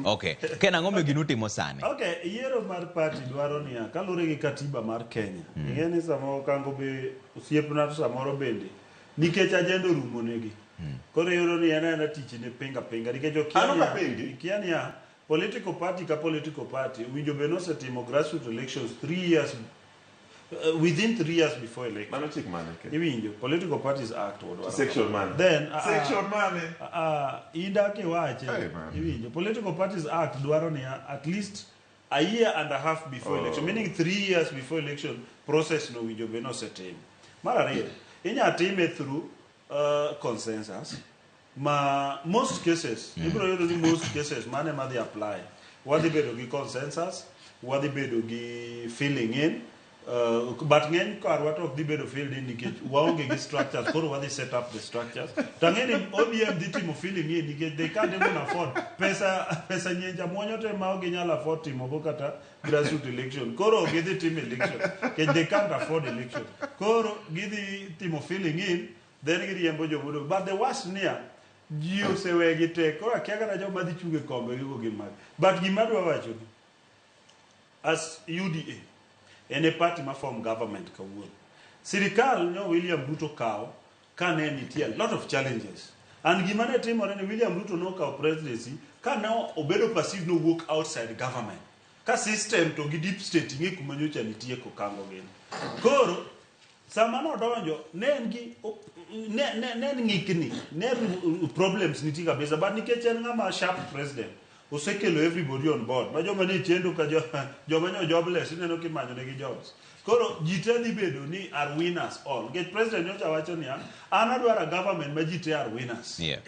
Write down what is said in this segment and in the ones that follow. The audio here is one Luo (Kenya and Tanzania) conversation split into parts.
Okay. Kenn ang'o ginutimo sani? Okay, yiero mar party dwaro niya kalure gi katiba mar Kenya. Ing'eni samoro kango be osiepna to samoro bende nikech ajendo rumo negi. Koro yoro ni ena tich ne pinga nikech okia niya political party ka political party winjo be nosetimo grassroots elections 3 years within 3 years before election. Mano chik mane ke? Iwinjo political parties act what section mane? Then section mane? Ida ke wache. Iwinjo political parties act dwaro ni at least a year and a half before election, meaning 3 years before election process no winjo be nosetim. Mar ariyo inya time through consensus. Most cases, most cases, mane ma they apply. What they bedo gi consensus, what they bedo gi filling in, but ng'eny karwa to ok dhi bedo filled in nikech waonge gi structures, koro wadhi set up the structures. Tang'eni ODM dhi timo filling in nikech they can't even afford pesa nyenja mwonyo te ma ok ginyalo afford timo go kata grassroots election. Koro gidhi timo election, because they can't afford election. Koro gidhi timo filling in, then giriembo jomodo. But the worst near ji osewegi tek, koro akia kata joma dhi chunge kombe gigo gin mag. But gima dwa wacho ni as UDA en a party ma form government kawuono. Sirikal nyo William Ruto kawo ka ne nitie a lot of challenges. And gima ne timore ni William Ruto no kawo presidency ka ne obedo passive no work outside government. Ka system to gi deep state ng'e kuma nyocha nitie kokango gin. Koro sama no donjo ne en gi ne ng'ikni ne problems nitie kabisa, but nikech en ng'ama sharp president osekelo everybody on board. Ma joma ne chendo ka joma nyo jobless ineno kimanyo ne gi jobs. Koro ji te dhi bedo ni are winners all. Get president nyocha wacho ni an adwaro government ma ji te are winners. Yeah.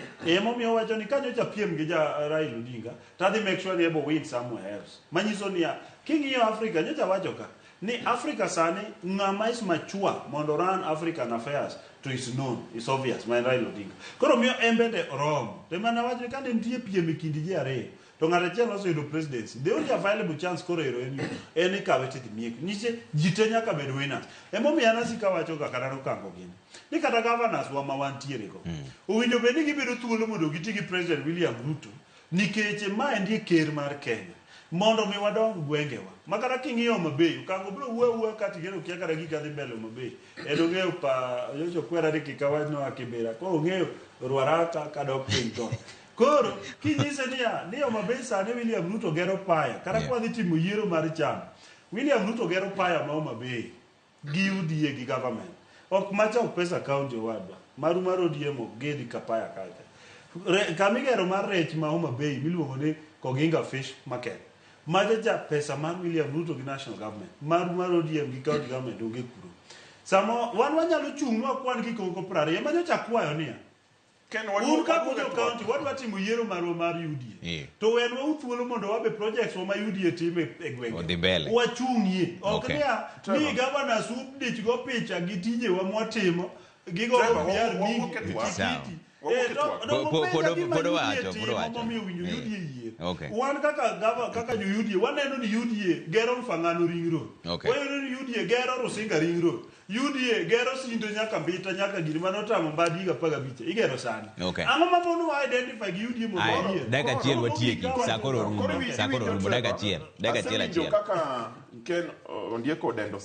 Momiyo wacho ni ka nyocha piem gi ja Raila Odinga ta dhi make sure ni ebo win somewhere else. Manyiso ni king'iyo Africa nyocha wacho ka ni Africa sani ng'ama is mature mondo run African affairs to is known, is obvious, my Raila Odinga. Koro miyo embede oromo. Te mana wacho ni ka nitie piem e kind ji ariyo to ng'ato achiel oseyudo presidency, the only available chance koro ero en ikawe tidhi mieko. Niche ji te nyaka bed winners. Emomiyo an asika wacho ga kata nokango gini ni kata governors wa ma wantiere go owinjo bed ni gibedo thuolo mondo giti gi president William Ruto nikech ma endie ker mar Kenya mondo mi wadong gwengewa. Makata king'iyo Homa Bay kango bro wuoyo kati gero kia kata gika dhi mbele Homa Bay edo ng'eyo pa yocho kwera ri kikawano akibera ko ng'eyo Ruaraka kadok piny to. Koro kinyise ni Homa Bay sani William Ruto gero paya kata kwa dhi timo yiero mar chama William Ruto gero paya ma Homa Bay gi UDA gi government ok machok pesa county wadwa maru mar ODM ok gedi kapaya kacha kamigero mar rech ma Homa Bay miluongo ni Koginga Fish Market majaja pesa mar William Ruto gi national government maru mar ODM gi county government onge kuro. Samo wan wanyalo chung' nwa kwan kikoko 20 manyocha kwayo niya county wadwa timo yiero marwa mar UDA to wenwa uthuolo mondo wabe projects wa ma UDA time e gwenge wachung'ie ok ni governors update go picha gi tije wa mwatimo gigo biar mingi tikiti Podo wacho. Wan kaka jo UDA waneno ni UDA gero Mfangano ring road. Waneno ni UDA gero Rusinga ring road. UDA gero Sindo nyaka Mbita nyaka gini manotamo mbadi higa 15 igero sana. Ang'o ma mondo wa identify gi UDA mondo daga chiel watieki sakoro rumo daga chiel kaka Kenn Ondiek odendo